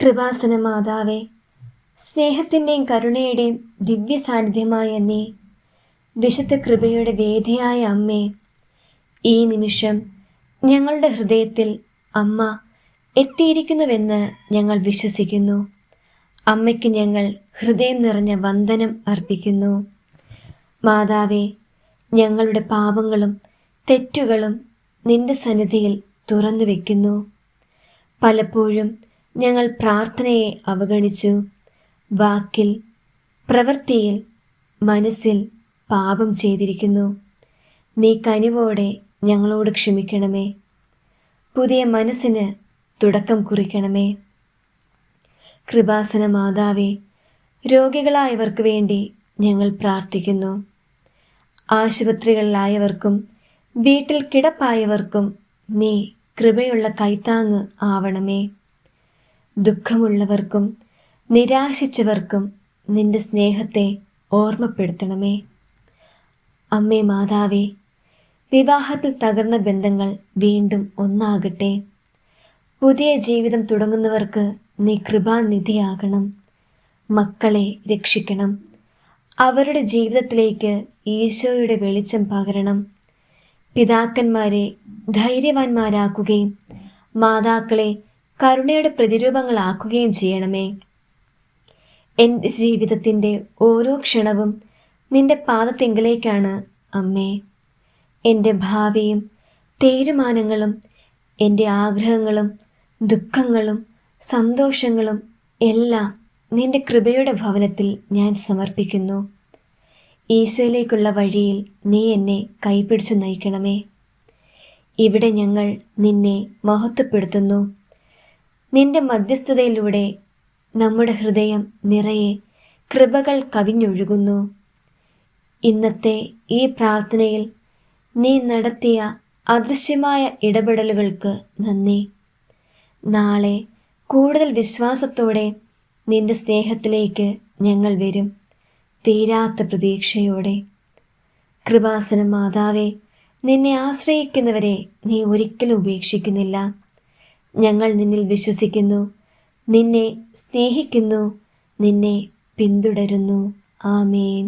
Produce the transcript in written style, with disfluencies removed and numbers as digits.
കൃപാസന മാതാവേ, സ്നേഹത്തിൻ്റെയും കരുണയുടെയും ദിവ്യ സാന്നിധ്യമായ നീ, വിശുദ്ധ കൃപയുടെ വേദിയായ അമ്മേ, ഈ നിമിഷം ഞങ്ങളുടെ ഹൃദയത്തിൽ അമ്മ എത്തിയിരിക്കുന്നുവെന്ന് ഞങ്ങൾ വിശ്വസിക്കുന്നു. അമ്മയ്ക്ക് ഞങ്ങൾ ഹൃദയം നിറഞ്ഞ വന്ദനം അർപ്പിക്കുന്നു. മാതാവേ, ഞങ്ങളുടെ പാപങ്ങളും തെറ്റുകളും നിന്റെ സന്നിധിയിൽ തുറന്നു വയ്ക്കുന്നു. പലപ്പോഴും ഞങ്ങൾ പ്രാർത്ഥനയെ അവഗണിച്ചു. വാക്കിൽ, പ്രവൃത്തിയിൽ, മനസ്സിൽ പാപം ചെയ്തിരിക്കുന്നു. നീ കനിവോടെ ഞങ്ങളോട് ക്ഷമിക്കണമേ. പുതിയ മനസ്സിന് തുടക്കം കുറിക്കണമേ. കൃപാസന മാതാവേ, രോഗികളായവർക്ക് വേണ്ടി ഞങ്ങൾ പ്രാർത്ഥിക്കുന്നു. ആശുപത്രികളിലായവർക്കും വീട്ടിൽ കിടപ്പായവർക്കും നീ കൃപയുള്ള കൈത്താങ്ങ് ആവണമേ. ദുഃഖമുള്ളവർക്കും നിരാശിച്ചവർക്കും നിന്റെ സ്നേഹത്തെ ഓർമ്മപ്പെടുത്തണമേ. അമ്മേ മാതാവേ, വിവാഹത്തിൽ തകർന്ന ബന്ധങ്ങൾ വീണ്ടും ഒന്നാകട്ടെ. പുതിയ ജീവിതം തുടങ്ങുന്നവർക്ക് നീ കൃപാനിധിയാകണം. മക്കളെ രക്ഷിക്കണം. അവരുടെ ജീവിതത്തിലേക്ക് ഈശോയുടെ വെളിച്ചം പകരണം. പിതാക്കന്മാരെ ധൈര്യവാന്മാരാക്കുകയും മാതാക്കളെ കരുണയുടെ പ്രതിരൂപങ്ങളാക്കുകയും ചെയ്യണമേ. എൻ്റെ ജീവിതത്തിൻ്റെ ഓരോ ക്ഷണവും നിന്റെ പാദത്തിങ്കലേക്കാണ് അമ്മേ. എൻ്റെ ഭാവിയും തീരുമാനങ്ങളും എൻ്റെ ആഗ്രഹങ്ങളും ദുഃഖങ്ങളും സന്തോഷങ്ങളും എല്ലാം നിന്റെ കൃപയുടെ ഭവനത്തിൽ ഞാൻ സമർപ്പിക്കുന്നു. ഈശോയിലേക്കുള്ള വഴിയിൽ നീ എന്നെ കൈപിടിച്ചു നയിക്കണമേ. ഇവിടെ ഞങ്ങൾ നിന്നെ മഹത്വപ്പെടുത്തുന്നു. നിന്റെ മധ്യസ്ഥതയിലൂടെ നമ്മുടെ ഹൃദയം നിറയെ കൃപകൾ കവിഞ്ഞൊഴുകുന്നു. ഇന്നത്തെ ഈ പ്രാർത്ഥനയിൽ നീ നടത്തിയ അദൃശ്യമായ ഇടപെടലുകൾക്ക് നന്ദി. നാളെ കൂടുതൽ വിശ്വാസത്തോടെ നിന്റെ സ്നേഹത്തിലേക്ക് ഞങ്ങൾ വരും, തീരാത്ത പ്രതീക്ഷയോടെ. കൃപാസന മാതാവേ, നിന്നെ ആശ്രയിക്കുന്നവരെ നീ ഒരിക്കലും ഉപേക്ഷിക്കുന്നില്ല. ഞങ്ങൾ നിന്നിൽ വിശ്വസിക്കുന്നു, നിന്നെ സ്നേഹിക്കുന്നു, നിന്നെ പിന്തുടരുന്നു. ആമേൻ.